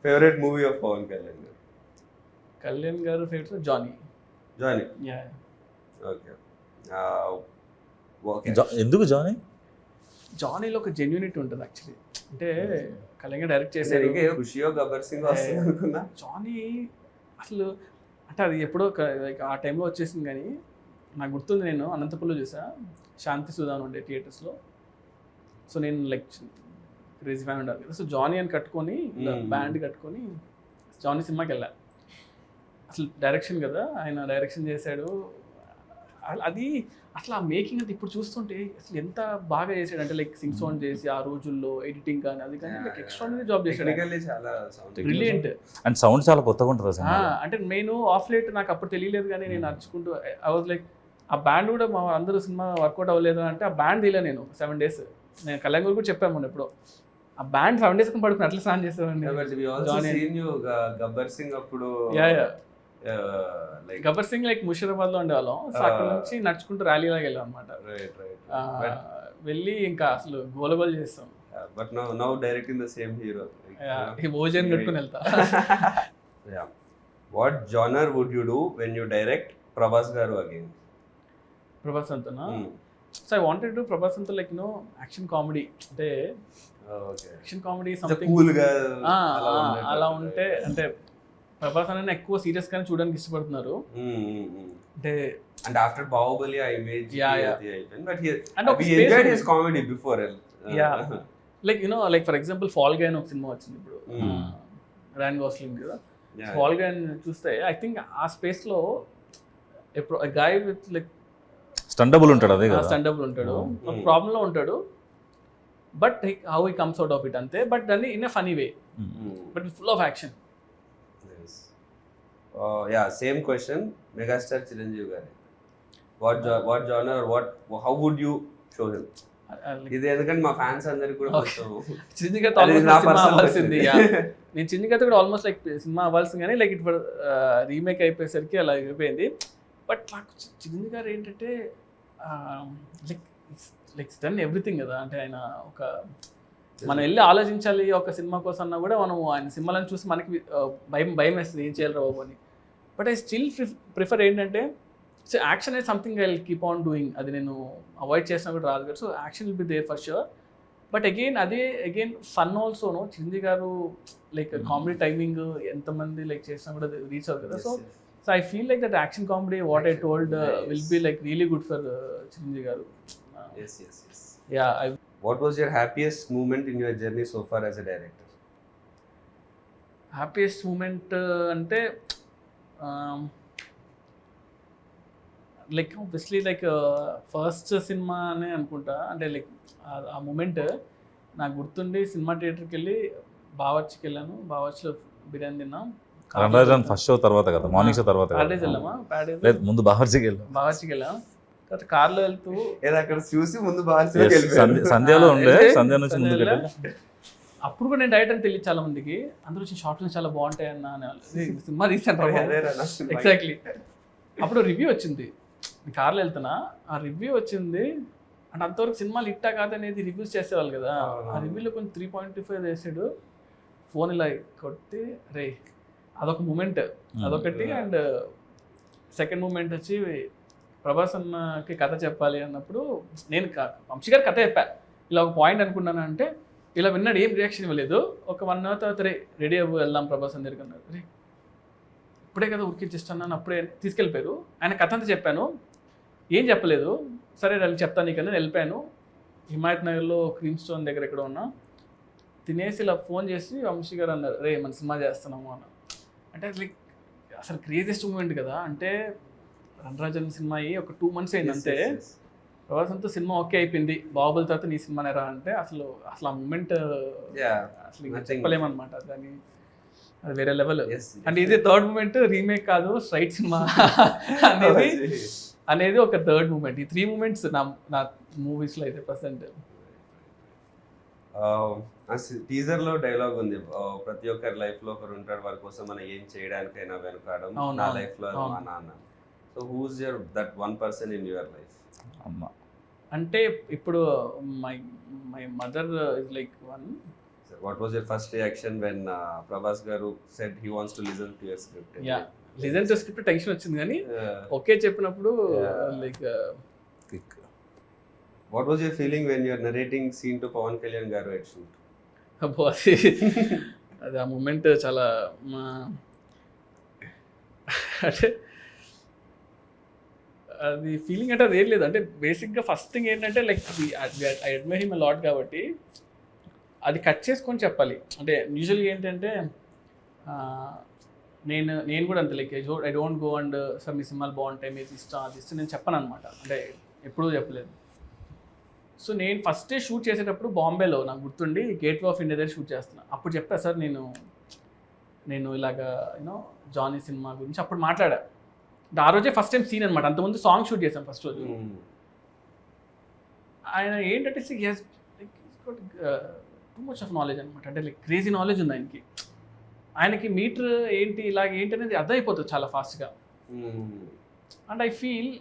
Favourite movie of Pawan Kalyan గారు? కళ్యాణ్ గారు favourite Johnny. Johnny. Yeah. Okay. Okay. ఎందుకు జానీ? జానీలో ఒక జెన్యూనిటీ ఉంటుంది యాక్చువల్లీ. అంటే కళ్యాణ్ గారు డైరెక్ట్ చేశారు. ఇంకా ఖుషియో గబ్బర్ సింగ్ వస్తుంది అనుకున్నా. జానీ అసలు అంటే అది ఎప్పుడో లైక్ ఆ టైంలో వచ్చేసింది, కానీ నాకు గుర్తుంది నేను అనంతపురంలో చూసా, శాంతి సుధాన్ ఉండే థియేటర్స్లో. సో నేను లైక్ క్రేజీ ఫ్యాన్ ఉండాలి కదా, సో జానీ అని కట్టుకొని బ్యాండ్ కట్టుకొని జానీ సినిమాకి వెళ్ళా. అసలు డైరెక్షన్ కదా, ఆయన డైరెక్షన్ చేశాడు. అది అసలు ఆ మేకింగ్ అంటే ఇప్పుడు చూస్తుంటే అసలు ఎంత బాగా చేశాడు అంటే లైక్ సింగ్ సౌండ్ చేసి ఆ రోజుల్లో ఎడిటింగ్ కానీ అది కానీ లైక్ ఎక్స్ట్రాడినరీ జాబ్ చేశాడు. చాలా బ్రిలియంట్. అండ్ సౌండ్ చాలా కొత్తగా ఉంటుంది అసలు. అంటే నేను ఆఫ్ లైట్ నాకు అప్పుడు తెలియలేదు, కానీ నేను నడుచుకుంటూ ఐ వాజ్ లైక్ ఆ బ్యాండ్ కూడా మా అందరూ సినిమా వర్కౌట్ అవ్వలేదు అంటే ఆ బ్యాండ్ తీయలే నేను 7 days. నేను కళ్యాణ్ గారు కూడా చెప్పాము మొన్న ఎప్పుడో, ఆ బ్యాండ్ 7 days పడుకుని అట్లా స్నాన్ చేసేవాడిని. గబ్బర్ సింగ్ అప్పుడు గబ్బర్ సింగ్ లైక్ ముషీరాబాద్ లో ఉండేవాళ్ళం. సో అక్కడ నుంచి నడుచుకుంటూ ర్యాలీ లాగా వెళ్ళాం అనమాట. వెళ్ళి ఇంకా అసలు గోలగోలు చేస్తాం. But now directing the same hero. భోజనం కట్టుకుని వెళ్తా. What genre would you do when you direct Prabhas garu again? Prabhas అంతనా? So I wanted to Prabhas అంతా లైక్ నో యాక్షన్ కామెడీ, అంటే యాక్షన్ కామెడీ సంథింగ్ అలా ఉంటే. అంటే ప్రభాస్ అనే ఎక్కువ సీరియస్ గానే చూడడానికి ఇష్టపడుతున్నారు. అంటే ఆఫ్టర్ బాహుబలి ఆ ఇమేజ్ బట్ అంటే ఒక enjoyed his comedy before. Yeah, like you know like for example fall guy అని ఒక సినిమా వచ్చింది ఇప్పుడు, రాయన్ గోస్లింగ్ కదా. ఫాల్ గై చూస్తే ఐ థింక్ ఆ స్పేస్ లో ఎప్పుడు గాయ్ విత్ లైక్ స్టండబుల్ ఉంటాడు, అదే కదా, స్టండబుల్ ఉంటాడు, ఒక ప్రాబ్లం లో ఉంటాడు, but how he comes out of it అంతే. బట్ దాన్ని in a funny way, but full of action. Same question megastar Chiranjeevi గారి, what genre, how would you show him? ఇది ఎందుకంటే మా ఫ్యాన్స్ అందరికి కూడా చిరంజీవి గారితో అవ్వాల్సింది. నేను చిరంజీవి గారితో కూడా ఆల్మోస్ట్ లైక్ సినిమా అవ్వాల్సింది, కానీ లైక్ ఇప్పుడు రీమేక్ అయిపోయేసరికి అలా అయిపోయింది. బట్ నాకు చిరంజీవి గారు ఏంటంటే లైక్ డన్ ఎవ్రీథింగ్ కదా. అంటే ఆయన ఒక మనం వెళ్ళి ఆలోచించాలి ఒక సినిమా కోసం అన్నా కూడా మనం ఆయన సినిమాలను చూసి మనకి భయం వేస్తుంది, ఏం చేయాలి బాబు అని. బట్ ఐ స్టిల్ ప్రిఫర్ ఏంటంటే సో యాక్షన్ అనేది something I will keep on doing. అది నేను అవాయిడ్ చేసినా కూడా రాదు కదా. So action will be there for sure. But again fun ఆల్సోను. Chiranjeevi garu like comedy timing ఎంతమంది లైక్ చేసినా కూడా రీచ్ అవుతుంది కదా. So I feel like that action comedy what I told will be like really good for Chiranjeevi garu. Yeah. What was your happiest moment in your journey so far as a director? Happiest moment అంటే like obviously like first సినిమా అనే అనుకుంటా. అంటే like ఆ moment నాకు గుర్తుండి cinema థియేటర్కి వెళ్ళి బావర్చికి వెళ్ళాను. బావర్చిలో బిర్యానీ తిన్నాం. ఫస్ట్ షో తర్వాత కదా, మార్నింగ్ షో తర్వాత ప్యాడేజ్ వెళ్ళామా? ప్యాడేజ్ ముందు బావర్చికి వెళ్ళాం. తర్వాత కార్లో వెళ్తూ అక్కడ చూసి ముందు సంధ్యలో ఉండే, సంధ్య నుంచి ముందుకు వెళ్ళాలి. అప్పుడు కూడా నేను డైరెక్ట్ అని తెలియదు చాలా మందికి. అందరూ వచ్చి షార్ట్లు చాలా బాగుంటాయి అన్న సినిమా తీసాను. ఎగ్జాక్ట్లీ. అప్పుడు రివ్యూ వచ్చింది, కార్లో వెళ్తున్నా, ఆ రివ్యూ వచ్చింది. అంటే అంతవరకు సినిమాలు ఇట్టా కాదనేది రివ్యూస్ చేసేవాళ్ళు కదా. ఆ రివ్యూలో కొంచెం 3.25 వేసాడు. ఫోన్ ఇలా కొట్టి రే, అదొక మూమెంట్, అదొకటి. అండ్ సెకండ్ మూమెంట్ వచ్చి ప్రభాస్ అన్నకి కథ చెప్పాలి అన్నప్పుడు నేను వంశీ గారు కథ చెప్పా. ఇలా ఒక పాయింట్ అనుకున్నాను అంటే ఇలా విన్నాడు, ఏం రియాక్షన్ ఇవ్వలేదు. ఒక 1 hour తర్వాత రెడీ అవ్వు వెళ్దాం ప్రభాస్ అని దగ్గరికి అన్నారు. రే ఇప్పుడే కదా ఉరికిచ్చిస్తున్నాను, అప్పుడే తీసుకెళ్ళిపోయారు. ఆయన కథ అంతా చెప్పాను, ఏం చెప్పలేదు. సరే వెళ్ళి చెప్తాను నీకన్నా వెళ్ళిపోయాను. హిమాయత్ నగర్లో క్రీమ్ స్టోన్ దగ్గర ఎక్కడ ఉన్నా తినేసి ఇలా ఫోన్ చేసి వంశీ గారు అన్నారు, రే మన సినిమా చేస్తున్నాము అన్న. అంటే లైక్ అసలు క్రేజియస్ట్ మూమెంట్ కదా. అంటే రణరాజన్ సినిమా అయ్యి ఒక 2 months అయింది అంతే. ప్రభాస్ అంతా సినిమా ఓకే అయిపోయింది, బాహుబలి తర్వాత నీ సినిమానే రా అంటే అసలు ఆ మూమెంట్ అసలు ఇంకా చెప్పలేమన్నమాట. దాన్ని అది వేరే లెవెల్. అంటే ఇది థర్డ్ మూమెంట్, రీమేక్ కాదు, స్ట్రైట్ సినిమా అనేది ఒక థర్డ్ మూమెంట్. ఈ 3 moments నా మూవీస్లో అయితే ప్రజెంట్. టీజర్ లో డైలాగ్ ఉంది, ప్రతి ఒక్కరి లైఫ్ లో ఒకరు ఉంటాడు, వారి కోసం మనం ఏం చేయడానికైనా వెనకాడం, నా లైఫ్ లో మా నాన్న. So who's your that one person in your life? అంటే ఇప్పుడు my mother is like one. sir. What was your first reaction when Prabhas garu said he wants to listen to your script? Yeah listen to script tension వచ్చింది కానీ Yeah. Okay చెప్పినప్పుడు like What was your feeling when you are narrating scene to Pawan Kalyan garu at shoot? అబ్బో అది ఆ moment చాలా అంటే అది feeling అంటే అది ఏం లేదు అంటే బేసిక్గా ఫస్ట్ థింగ్ ఏంటంటే like I admire him lot కాబట్టి అది కట్ చేసుకొని చెప్పాలి అంటే యూజువల్గా ఏంటంటే నేను కూడా అంతే like I don't go and sir మీ సినిమాలు బాగుంటాయి మీరు ఇష్టం అది ఇష్టం నేను చెప్పను అనమాట అంటే ఎప్పుడూ చెప్పలేదు. సో నేను ఫస్ట్ డే షూట్ చేసేటప్పుడు బాంబేలో నాకు గుర్తుండి గేట్ వే ఆఫ్ ఇండియా దగ్గర షూట్ చేస్తున్నాను. అప్పుడు చెప్పా సార్ నేను ఇలాగా యూనో జానీ సినిమా గురించి అప్పుడు మాట్లాడా. ఆ రోజే ఫస్ట్ టైం సీన్ అనమాట. అంతకుముందు సాంగ్ షూట్ చేశాం ఫస్ట్ రోజు. ఆయన ఏంటంటే టూ మచ్ ఆఫ్ నాలెడ్జ్ అనమాట. అంటే లైక్ క్రేజీ నాలెడ్జ్ ఉంది ఆయనకి. ఆయనకి మీటర్ ఏంటి ఇలాగ ఏంటి అనేది అర్థమైపోతుంది చాలా ఫాస్ట్గా. And I feel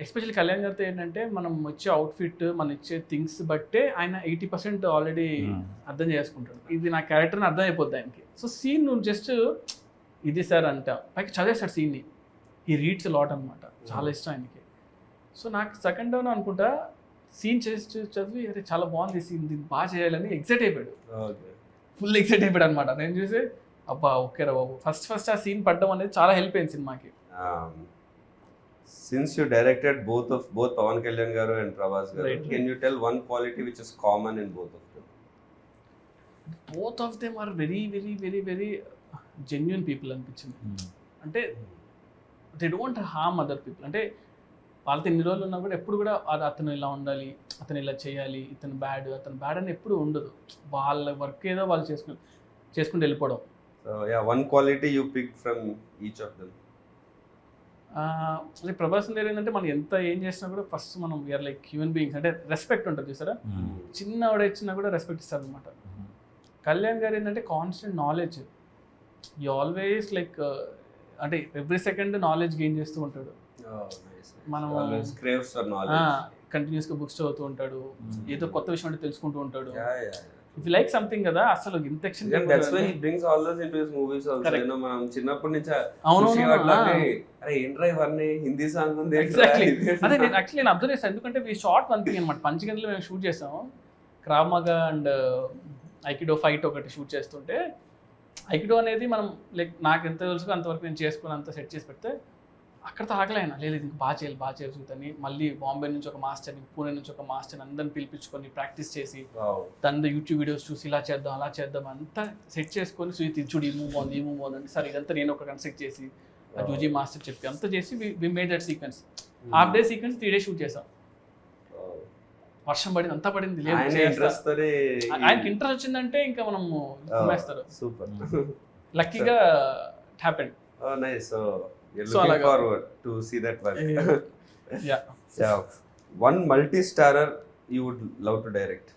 especially Kalyan గారితో ఏంటంటే మనం వచ్చే అవుట్ఫిట్ మనం ఇచ్చే థింగ్స్ బట్టే ఆయన 80% ఆల్రెడీ అర్థం చేసుకుంటాడు. ఇది నా క్యారెక్టర్ని అర్థం అయిపోద్ది ఆయనకి. సో సీన్ నువ్వు జస్ట్ ఇది సార్ అంట పైకి చదివేస్తాడు సీన్ని. ఈ రీడ్స్ లాట్ అనమాట. చాలా ఇష్టం ఆయనకి. సో నాకు సెకండ్ డౌన్ అనుకుంటా సీన్ చేసి చదివి అరే చాలా బాగుంది సీన్ దీన్ని బాగా చేయాలని ఎక్సైట్ అయిపోయాడు. ఫుల్ ఎక్సైట్ అయిపోయాడు అనమాట. నేను చూసి అబ్బా ఓకే రా బాబు ఫస్ట్ ఆ సీన్ పడడం అనేది చాలా హెల్ప్ అయింది సినిమాకి. Since you directed both Pawan Kalyan garu and Prabhas garu, Right. can you tell one quality which is common in both of them? Both of them are very very very very genuine people అనిపించింది. అంటే they don't harm other people. అంటే వాళ్ళతో ఎన్ని రోజులు ఉన్నా కూడా ఎప్పుడు కూడా అతను ఇలా ఉండాలి, అతను ఇలా చేయాలి, అతను బ్యాడ్ అని ఎప్పుడు ఉండదు. వాళ్ళ వర్క్ ఏదో వాళ్ళు చేసుకుంటూ వెళ్ళిపోవడం. So yeah, one quality you picked from each of them. అంటే ప్రభాస్ దగ్గర ఏంటంటే మనం ఎంత ఏం చేసినా కూడా ఫస్ట్ మనం వీఆర్ లైక్ హ్యూమన్ బీయింగ్స్. అంటే రెస్పెక్ట్ ఉంటుంది చూసారా, చిన్నవాడు ఇచ్చినా కూడా రెస్పెక్ట్ ఇస్తారు అనమాట. కళ్యాణ్ గారు ఏంటంటే constant knowledge. You always like అంటే ఎవ్రీ సెకండ్ నాలెడ్జ్ గెయిన్ చేస్తూ ఉంటాడు. మనం కంటిన్యూస్గా బుక్స్ చదువుతూ ఉంటాడు, ఏదో కొత్త విషయం అంటే తెలుసుకుంటూ ఉంటాడు. ఇఫ్ యు లైక్ సంథింగ్ కదా అసలు ఇంత ఎక్షన్. That's why he brings all those into his movies also. Correct. మనం చిన్నప్పటి నుంచి అవును అరే ఏంట్రా ఇవన్నీ హిందీ సాంగ్ ఉంది. ఎగ్జాక్ట్లీ అదే నేను యాక్చువల్లీ నేను అబ్జర్వ్ చేస్తాను. ఎందుకంటే ఈ షార్ట్ వన్ థింగ్ అనమాట. పంచగంటలో మేము షూట్ చేసాము. క్రావ్ మగా అండ్ ఐకిడో ఫైట్ ఒకటి షూట్ చేస్తుంటే ఐకిడో అనేది మనం లైక్ నాకు ఎంత తెలుసు అంతవరకు నేను చేసుకుని అంత సెట్ చేసి పెడితే అక్కడతో ఆగలేనా లేదు ఇంకా బాగా చేయాలి చూద్దని మళ్ళీ బాంబే నుంచి ఒక మాస్టర్ని, పూణే నుంచి ఒక మాస్టర్ని అందరిని పిలిపించుకొని ప్రాక్టీస్ చేసి దాని యూట్యూబ్ వీడియోస్ చూసి ఇలా చేద్దాం అలా చేద్దాం అంతా సెట్ చేసుకొని సుయిత్ చూడు ఈ మూవ్ బాగుంది అంటే సరే ఇదంతా నేను ఒక కన్సెప్ట్ చేసి ఆ జూజీ మాస్టర్ చెప్పి అంతా చేసి we made that sequence. Half day sequence 3 days shoot చేసాం. వర్షం పడింది అంతా పడింది లేదు ఆయనకి ఇంట్రెస్ట్ వచ్చిందంటే ఇంకా మనం వేస్తారు. సూపర్ లక్కీగా it happened. Nice. So you're looking forward to see that work. Yeah. So one multi-starrer you would love to direct?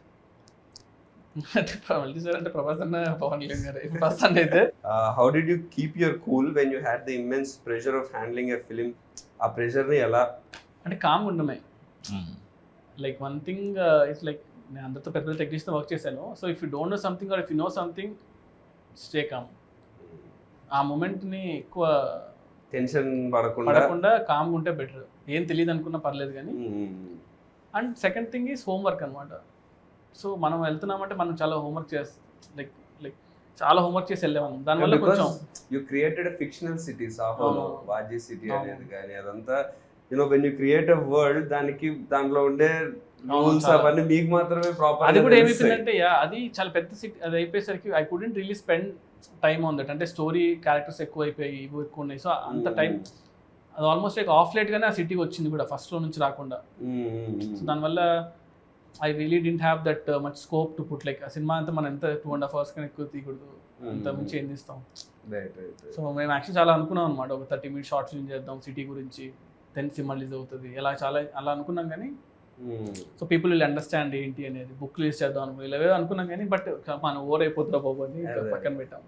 అంటే మల్టీస్టార్ అంటే ప్రభాస్ అన్న పవన్ కళ్యాణ్ గారు ఫస్ట్ అంటే అయితే. How did you keep your cool when you had the immense pressure of handling a film? ఆ pressure ని ఎలా అంటే కామ్ ఉండమే. Like one thing it's like నేను అందరితో పెద్ద టెక్నీషియన్ వర్క్ చేశాను. So if you don't know something or if you know something stay calm. ఆ మూమెంట్ని ఎక్కువ టెన్షన్ పడకుండా కామ్గా ఉంటే బెటర్. ఏం తెలియదు అనుకున్నా పర్లేదు కానీ. And second thing is homework అనమాట. సో మనం వెళ్తున్నామంటే మనం చాలా హోంవర్క్ లైక్ చాలా హోంవర్క్ చేసి వెళ్ళాము. దానివల్ల కొంచెం యూ క్రియేటెడ్ ఫిక్షనల్ సిటీ సాహోలో వాజీ సిటీ అనేది కానీ అదంతా you know when you create a world దాంట్లో ఉండే రూల్స్ అవన్నీ మీకు మాత్రమే ప్రాపర్. అది కూడా ఏమైపోయిందంటే అది చాలా పెద్ద సిటీ. అది అయిపోయేసరికి I couldn't really spend time on that. అంటే స్టోరీ క్యారెక్టర్స్ ఎక్కువ అయిపోయి ఇవి ఎక్కువ ఉన్నాయి. సో అంత టైం అది ఆల్మోస్ట్ లైక్ ఆఫ్ లేట్గానే ఆ సిటీకి వచ్చింది కూడా ఫస్ట్లో నుంచి రాకుండా. సో దానివల్ల I really didn't have that much scope to put like ఆ సినిమా అంతా మనం ఎంత 2.5 hours కన్నా ఎక్కువ తీయకూడదు, అంత మించి ఏం తీస్తాం. సో మేము యాక్చువల్లీ చాలా అనుకున్నాం అనమాట ఒక 30 minutes షార్ట్స్ చేద్దాం సిటీ గురించి, దెన్ సినిమా రిలీజ్ అవుతుంది అలా అనుకున్నాం కానీ. సో పీపుల్ విల్ అండర్స్టాండ్ ఏంటి అనేది బుక్ రిలీజ్ చేద్దాం అనుకుని ఇలా అనుకున్నాం కానీ బట్ మనం ఓవర్ అయిపోతుందా బాబు అని పక్కన పెట్టాం.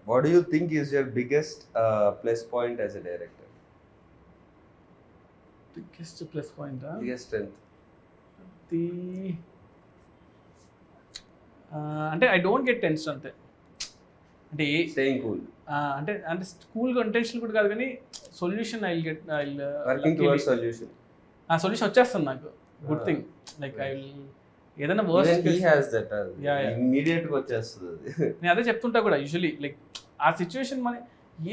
What do you think is your biggest plus point as a director? Biggest plus point? Biggest strength? అంటే ఐ డోంట్ గెట్ టెన్షన్ అంతే. అంటే స్టేయింగ్ కూల్, అంటే అంటే స్కూల్గా టెన్షన్ కూడా కాదు, కానీ solution I get working towards solution. ఆ సొల్యూషన్ వచ్చేస్తుంది నాకు. Good thing. Like I will ఏదైనా వర్స్ట్ ఇమీడియట్ గా వచ్చేస్తుంది అది. నేను అదే చెప్తుంటా కూడా యూజువలీ. లైక్ ఆ సిచ్యువేషన్ మన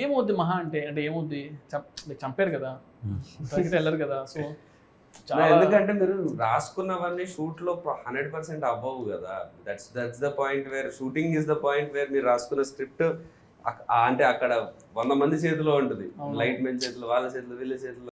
ఏమవుద్ది మహా అంటే ఏమవుద్ది, చంపారు కదా, బయటకు వెళ్ళరు కదా. సో ఎందుకంటే మీరు రాసుకున్నవన్నీ షూట్ లో 100% అవ్వవు కదా. That's the point where shooting is the point where మీరు రాసుకున్న స్క్రిప్ట్ అంటే అక్కడ 100 మంది చేతిలో ఉంటుంది. లైట్ మెన్ చేతిలో, వాళ్ళ చేతిలో, వీళ్ళ చేతిలో